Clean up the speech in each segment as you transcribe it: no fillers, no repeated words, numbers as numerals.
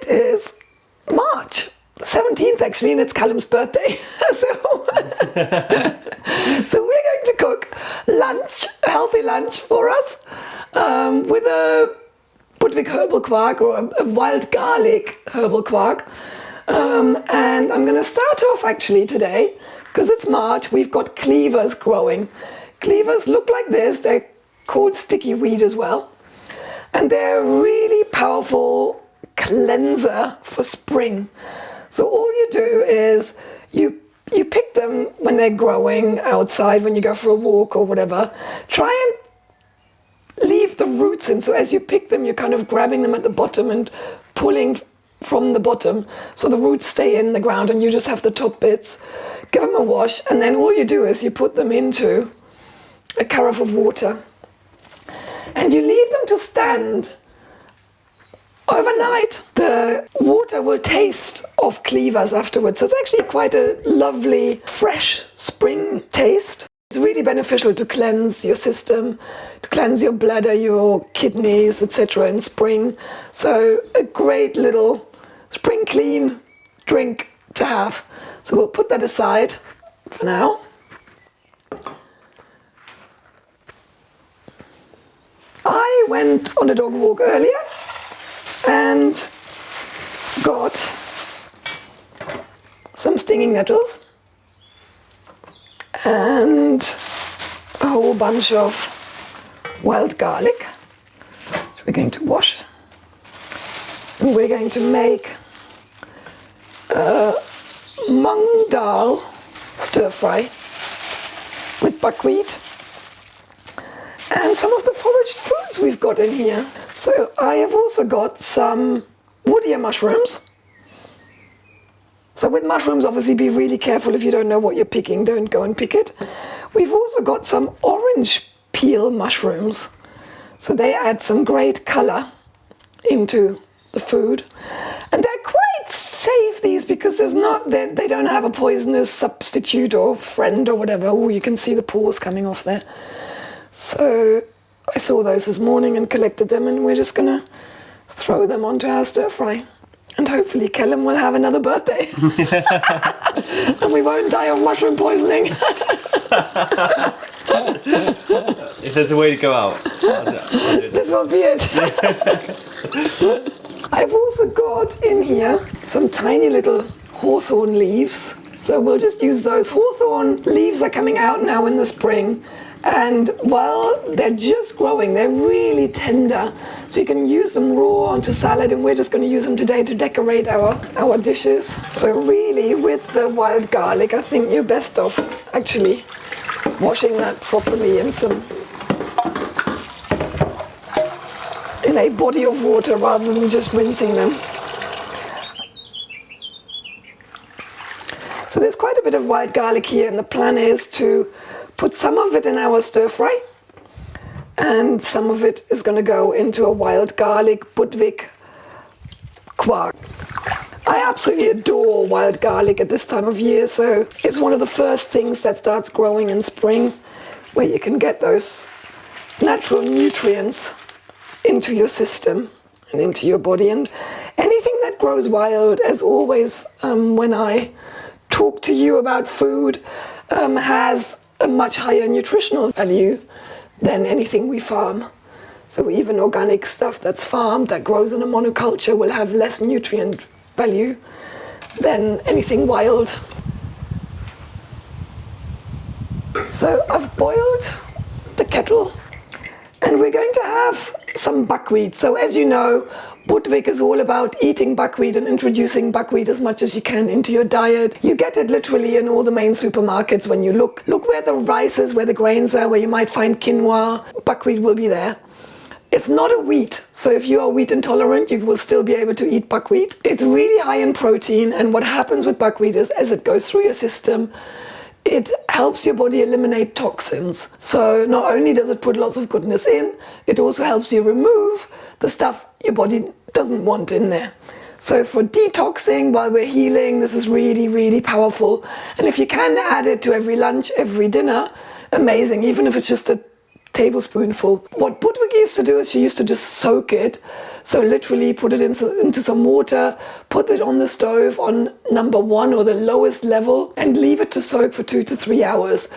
it is March 17th actually, and it's Callum's birthday. So we're going to cook lunch, a healthy lunch for us, with a Budwig herbal quark, or a wild garlic herbal quark. And I'm going to start off actually today, because it's March, we've got cleavers growing. Cleavers look like this, they're called sticky weed as well. And they're a really powerful cleanser for spring. So all you do is you pick them when they're growing outside, when you go for a walk or whatever. Try and leave the roots in. So as you pick them, you're kind of grabbing them at the bottom and pulling from the bottom. So the roots stay in the ground and you just have the top bits. Give them a wash, and then all you do is you put them into a carafe of water. And you leave them to stand overnight. The water will taste of cleavers afterwards. So it's actually quite a lovely, fresh spring taste. It's really beneficial to cleanse your system, to cleanse your bladder, your kidneys, etc. in spring. So a great little spring clean drink to have. So we'll put that aside for now. I went on a dog walk earlier and got some stinging nettles and a whole bunch of wild garlic, which we're going to wash. And we're going to make a mung dal stir fry with buckwheat and some of the foraged foods we've got in here. So I have also got some woodier mushrooms. So with mushrooms, obviously be really careful. If you don't know what you're picking, don't go and pick it. We've also got some orange peel mushrooms. So they add some great color into the food. And they're quite safe, these, because they don't have a poisonous substitute or friend or whatever. Oh, you can see the pores coming off there. So I saw those this morning and collected them, and we're just going to throw them onto our stir fry. And hopefully Callum will have another birthday. And we won't die of mushroom poisoning. If there's a way to go out, I'll do this will be it. I've also got in here some tiny little hawthorn leaves. So we'll just use those. Hawthorn leaves are coming out now in the spring. And while they're just growing, they're really tender. So you can use them raw onto salad, and we're just going to use them today to decorate our dishes. So really, with the wild garlic, I think you're best off actually washing that properly in a body of water rather than just rinsing them. So there's quite a bit of wild garlic here, and the plan is to put some of it in our stir fry, and some of it is going to go into a wild garlic Budwig quark. I absolutely adore wild garlic at this time of year, so it's one of the first things that starts growing in spring, where you can get those natural nutrients into your system and into your body. And anything that grows wild, as always, when I talk to you about food, has a much higher nutritional value than anything we farm. So even organic stuff that's farmed, that grows in a monoculture, will have less nutrient value than anything wild. So I've boiled the kettle, and we're going to have some buckwheat. So as you know, Budwig is all about eating buckwheat and introducing buckwheat as much as you can into your diet. You get it literally in all the main supermarkets. When you look where the rice is, where the grains are, where you might find quinoa, buckwheat will be there. It's not a wheat, so if you are wheat intolerant, you will still be able to eat buckwheat. It's really high in protein, and what happens with buckwheat is, as it goes through your system, it helps your body eliminate toxins. So not only does it put lots of goodness in, it also helps you remove the stuff your body doesn't want in there. So for detoxing while we're healing, this is really, really powerful. And if you can add it to every lunch, every dinner, amazing. Even if it's just a tablespoonful. What Budwig used to do is she used to just soak it. So literally put it into some water, put it on the stove on number 1 or the lowest level, and leave it to soak for 2 to 3 hours.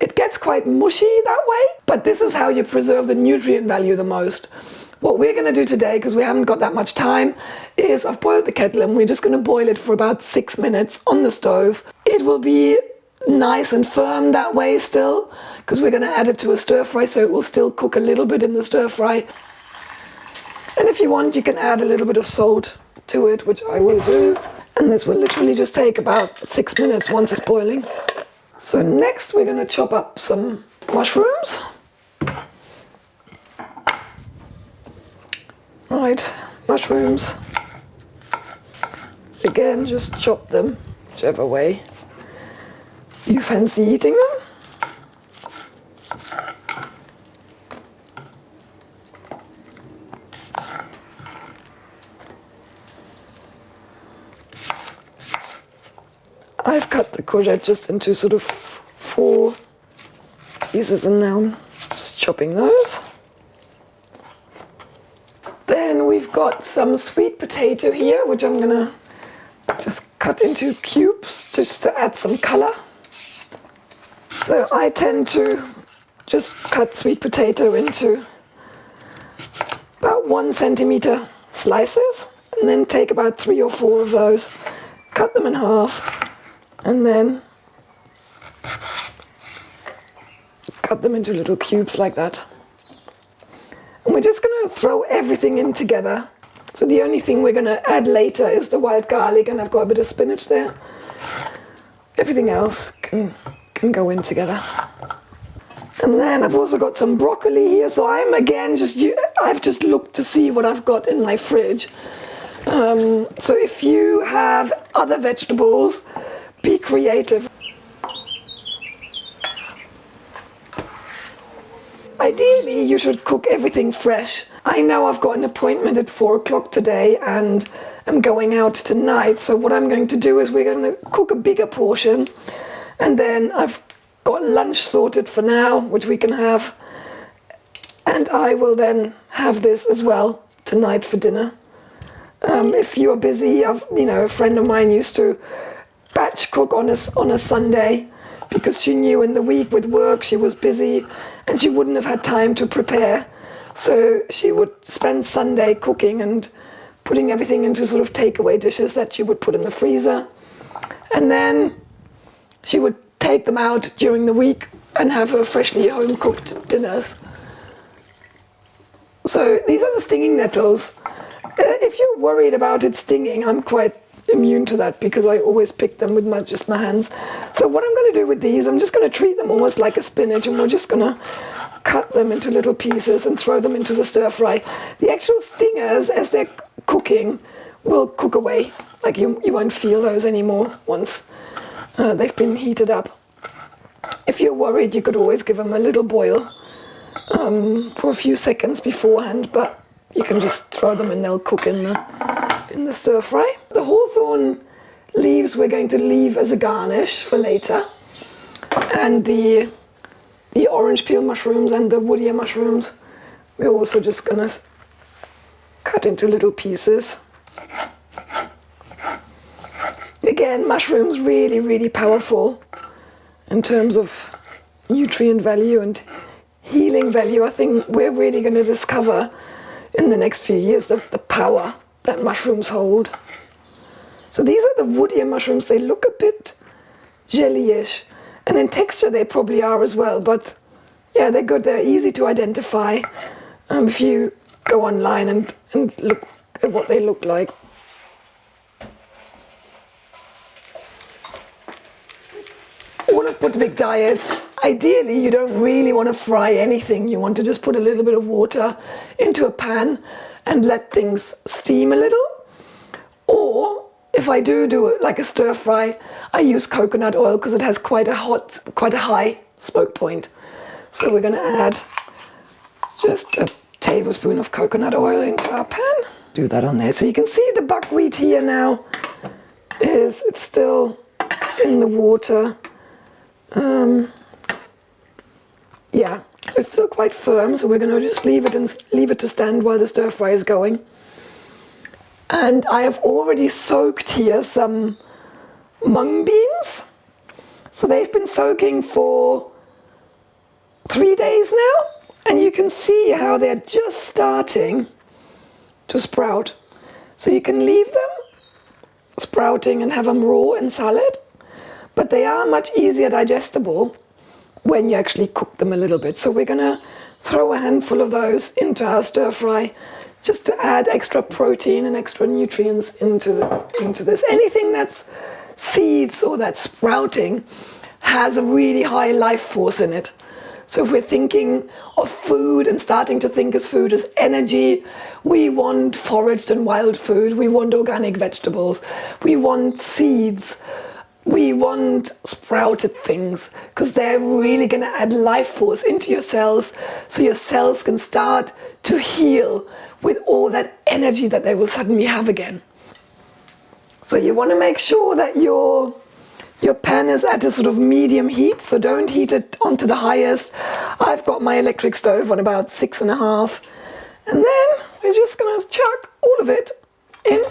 It gets quite mushy that way, but this is how you preserve the nutrient value the most. What we're going to do today, because we haven't got that much time, is I've boiled the kettle and we're just going to boil it for about 6 minutes on the stove. It will be nice and firm that way still, because we're going to add it to a stir fry, so it will still cook a little bit in the stir fry. And if you want, you can add a little bit of salt to it, which I will do. And this will literally just take about 6 minutes once it's boiling. So next we're going to chop up some mushrooms. Right, mushrooms. Again, just chop them whichever way you fancy eating them. I've cut the courgette just into sort of 4 pieces, and now I'm just chopping those. Then we've got some sweet potato here, which I'm gonna just cut into cubes just to add some color. So I tend to just cut sweet potato into about 1 centimeter slices, and then take about 3 or 4 of those, cut them in half, and then cut them into little cubes like that. And we're just going to throw everything in together. So the only thing we're going to add later is the wild garlic, and I've got a bit of spinach there. Everything else can go in together. And then I've also got some broccoli here. So I've just looked to see what I've got in my fridge. So if you have other vegetables, be creative. Ideally, you should cook everything fresh. I know I've got an appointment at 4 o'clock today and I'm going out tonight. So what I'm going to do is we're going to cook a bigger portion, and then I've got lunch sorted for now, which we can have. And I will then have this as well tonight for dinner. If you're busy, a friend of mine used to batch cook on a Sunday, because she knew in the week with work she was busy and she wouldn't have had time to prepare. So she would spend Sunday cooking and putting everything into sort of takeaway dishes that she would put in the freezer. And then she would take them out during the week and have her freshly home-cooked dinners. So these are the stinging nettles. If you're worried about it stinging, I'm quite immune to that because I always pick them with just my hands. So what I'm going to do with these, I'm just going to treat them almost like a spinach, and we're just going to cut them into little pieces and throw them into the stir fry. The actual stingers, as they're cooking, will cook away. Like you won't feel those anymore once they've been heated up. If you're worried, you could always give them a little boil for a few seconds beforehand, but you can just throw them and they'll cook in the stir fry. The hawthorn leaves we're going to leave as a garnish for later, and the orange peel mushrooms and the woodier mushrooms we're also just going to cut into little pieces. Again, mushrooms really, really powerful in terms of nutrient value and healing value. I think we're really going to discover in the next few years the power that mushrooms hold. So these are the woodier mushrooms. They look a bit jellyish, and in texture they probably are as well, but yeah, they're good. They're easy to identify if you go online and look at what they look like. All of Budwig diets, ideally you don't really want to fry anything. You want to just put a little bit of water into a pan and let things steam a little. Or if I do it like a stir fry, I use coconut oil because it has quite a high smoke point. So we're going to add just a tablespoon of coconut oil into our pan. Do that on there. So you can see the buckwheat here now it's still in the water. Yeah, It's still quite firm, so we're going to just leave it to stand while the stir fry is going. And I have already soaked here some mung beans. So they've been soaking for 3 days now, and you can see how they're just starting to sprout. So you can leave them sprouting and have them raw in salad, but they are much easier digestible when you actually cook them a little bit. So we're gonna throw a handful of those into our stir fry just to add extra protein and extra nutrients into this. Anything that's seeds or that's sprouting has a really high life force in it. So if we're thinking of food and starting to think as food as energy, we want foraged and wild food, we want organic vegetables, we want seeds, we want sprouted things, because they're really going to add life force into your cells, so your cells can start to heal with all that energy that they will suddenly have again. So you want to make sure that your pan is at a sort of medium heat, so don't heat it onto the highest. I've got my electric stove on about 6.5, and then we're just going to chuck all of it in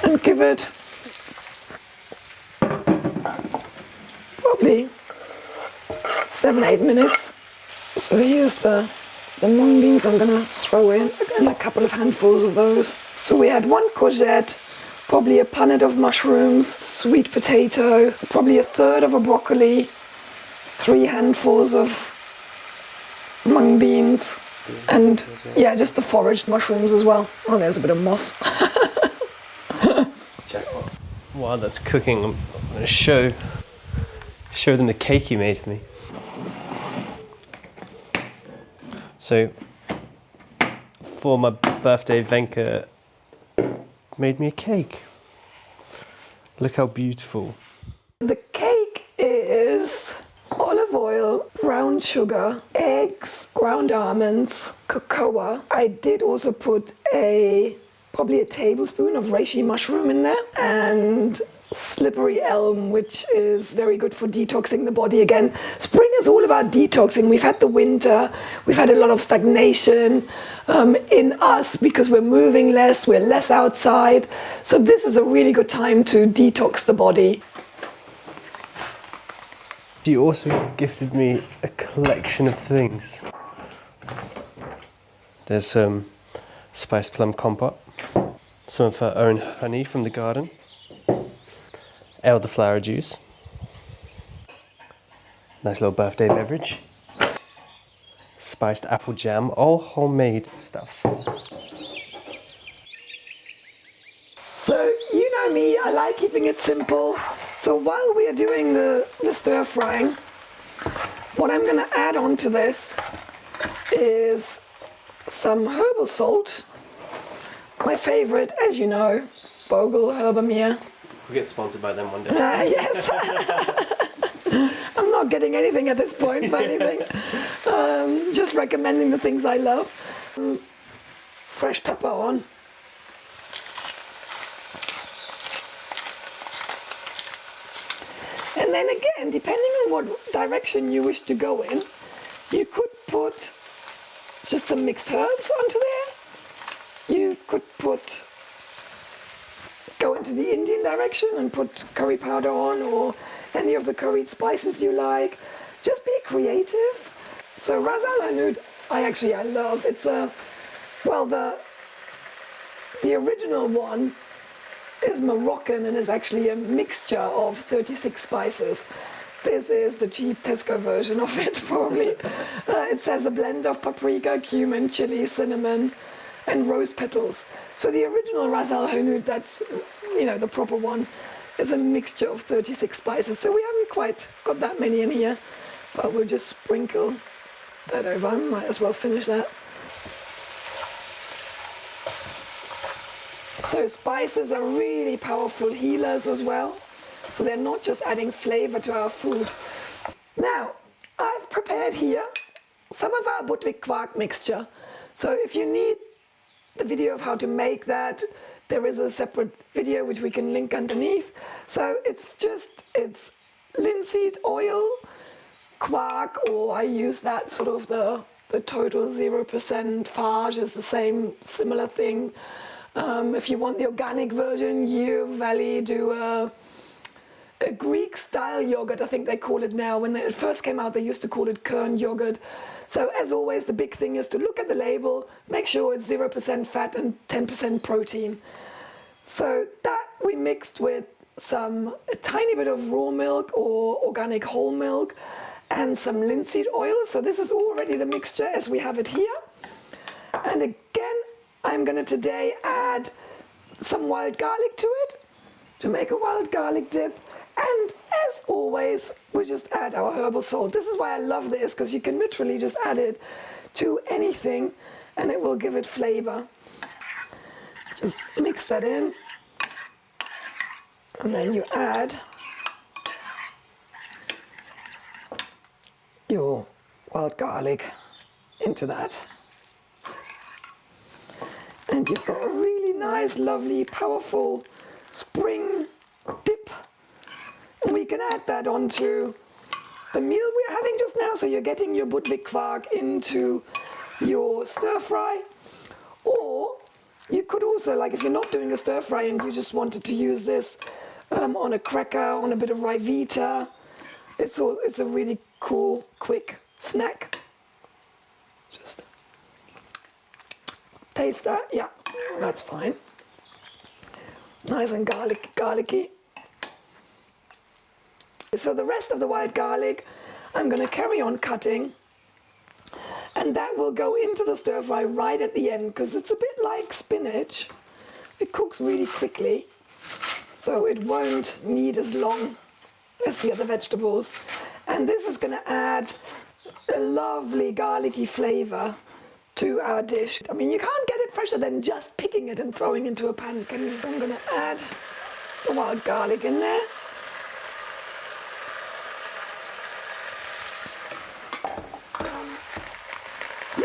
and give it probably 7-8 minutes. So here's the mung beans I'm going to throw in, and a couple of handfuls of those. So we had 1 courgette, probably a punnet of mushrooms, sweet potato, probably 1/3 of a broccoli, 3 handfuls of mung beans, and yeah, just the foraged mushrooms as well. Oh, there's a bit of moss. While that's cooking, I'm going to show them the cake you made for me. So, for my birthday, Wenke made me a cake. Look how beautiful. The cake is olive oil, brown sugar, eggs, ground almonds, cocoa. I did also put probably a tablespoon of reishi mushroom in there, and slippery elm, which is very good for detoxing the body again. Spring is all about detoxing. We've had the winter, we've had a lot of stagnation in us because we're moving less, we're less outside. So this is a really good time to detox the body. She also gifted me a collection of things. There's some spiced plum compote, some of her own honey from the garden, elderflower juice, nice little birthday beverage, spiced apple jam, all homemade stuff. So you know me, I like keeping it simple. So while we are doing the stir frying, what I'm going to add on to this is some herbal salt. My favorite, as you know, Vogel Herbamere. We'll get sponsored by them one day. Yes. I'm not getting anything at this point for anything. Just recommending the things I love. Fresh pepper on. And then again, depending on what direction you wish to go in, you could put just some mixed herbs onto there. You could go into the Indian direction and put curry powder on, or any of the curried spices you like. Just be creative. So Ras Al Hanout, I love. It's the original one is Moroccan and is actually a mixture of 36 spices. This is the cheap Tesco version of it, probably. It says a blend of paprika, cumin, chili, cinnamon, and rose petals. So the original Ras Al Hanout, that's, the proper one, is a mixture of 36 spices. So we haven't quite got that many in here, but we'll just sprinkle that over. I might as well finish that. So spices are really powerful healers as well. So they're not just adding flavor to our food. Now, I've prepared here some of our Budwig quark mixture. So if you need the video of how to make that, there is a separate video which we can link underneath. So it's linseed oil, quark, or I use that sort of the total 0% farge is the same, similar thing. If you want the organic version, Yew Valley do a Greek style yogurt, I think they call it now. When it first came out, they used to call it Kern yogurt. So as always, the big thing is to look at the label, make sure it's 0% fat and 10% protein. So that we mixed with a tiny bit of raw milk or organic whole milk and some linseed oil. So this is already the mixture as we have it here. And again, I'm going to today add some wild garlic to it to make a wild garlic dip. And as always, we just add our herbal salt. This is why I love this, because you can literally just add it to anything and it will give it flavor. Just mix that in. And then you add your wild garlic into that. And you've got a really nice, lovely, powerful spring dip. And we can add that onto the meal we're having just now. So you're getting your Budvig quark into your stir fry. Or you could also, like if you're not doing a stir fry and you just wanted to use this on a cracker, on a bit of Rivita, it's a really cool, quick snack. Just taste that. Yeah, that's fine. Nice and garlicky. So the rest of the wild garlic, I'm going to carry on cutting, and that will go into the stir fry right at the end, because it's a bit like spinach. It cooks really quickly, so it won't need as long as the other vegetables. And this is going to add a lovely garlicky flavor to our dish. I mean, you can't get it fresher than just picking it and throwing into a pan, can you? So I'm going to add the wild garlic in there.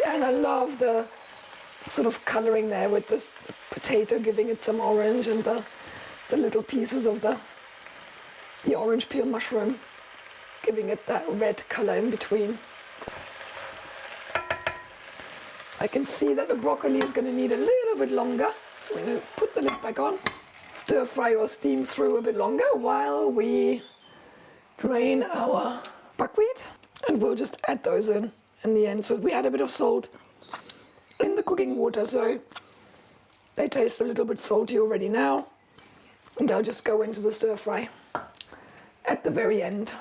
And I love the sort of coloring there with this potato, giving it some orange, and the little pieces of the orange peel mushroom, giving it that red color in between. I can see that the broccoli is going to need a little bit longer, so we're going to put the lid back on, stir fry or steam through a bit longer while we drain our buckwheat, and we'll just add those in the end. So we add a bit of salt in the cooking water, so they taste a little bit salty already now, and they'll just go into the stir fry at the very end.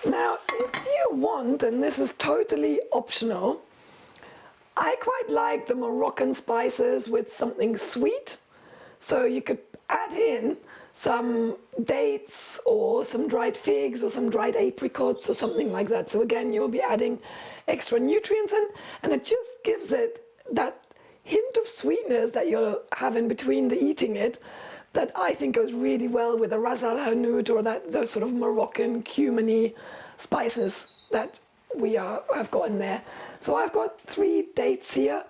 Now, if you want, and this is totally optional, I quite like the Moroccan spices with something sweet. So you could add in some dates or some dried figs or some dried apricots or something like that. So again, you'll be adding extra nutrients in, and it just gives it that hint of sweetness that you'll have in between the eating it, that I think goes really well with a ras al hanout or those sort of Moroccan cumin-y spices that we have got in there. So I've got 3 dates here,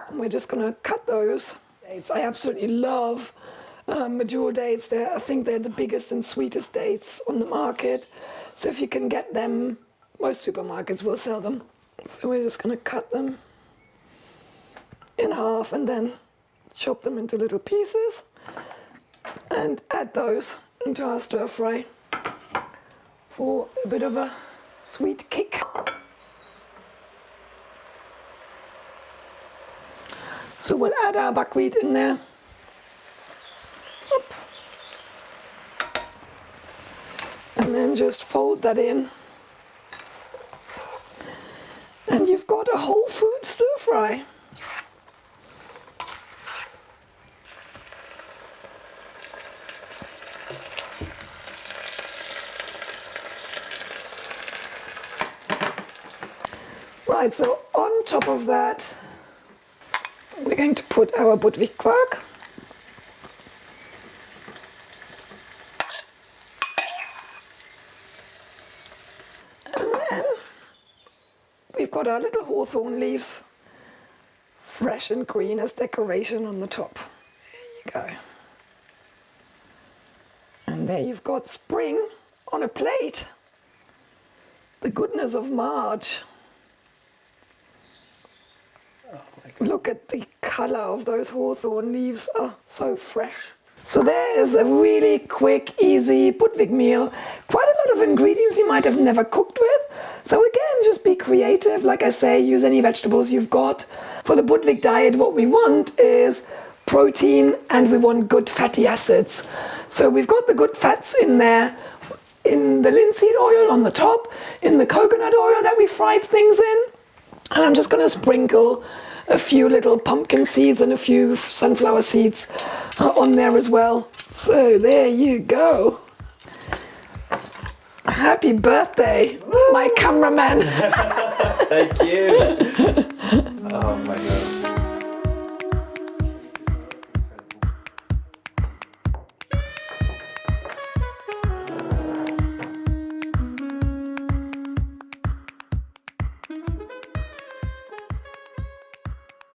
and we're just going to cut those. Dates. I absolutely love Medjool dates. I think they're the biggest and sweetest dates on the market. So if you can get them, most supermarkets will sell them. So we're just going to cut them in half and then chop them into little pieces and add those into our stir fry for a bit of a sweet kick. So we'll add our buckwheat in there. Up. And then just fold that in. And you've got a whole food stir fry. Right, so on top of that, we're going to put our Budvig quark. And then we've got our little hawthorn leaves, fresh and green as decoration on the top. There you go. And there you've got spring on a plate. The goodness of March. Look at the colour of those hawthorn leaves. Oh, so fresh. So there is a really quick, easy Budwig meal. Quite a lot of ingredients you might have never cooked with. So again, just be creative. Like I say, use any vegetables you've got. For the Budwig diet, what we want is protein and we want good fatty acids. So we've got the good fats in there, in the linseed oil on the top, in the coconut oil that we fried things in. And I'm just going to sprinkle a few little pumpkin seeds and a few sunflower seeds on there as well. So there you go. Happy birthday, my cameraman. Thank you. Oh my God.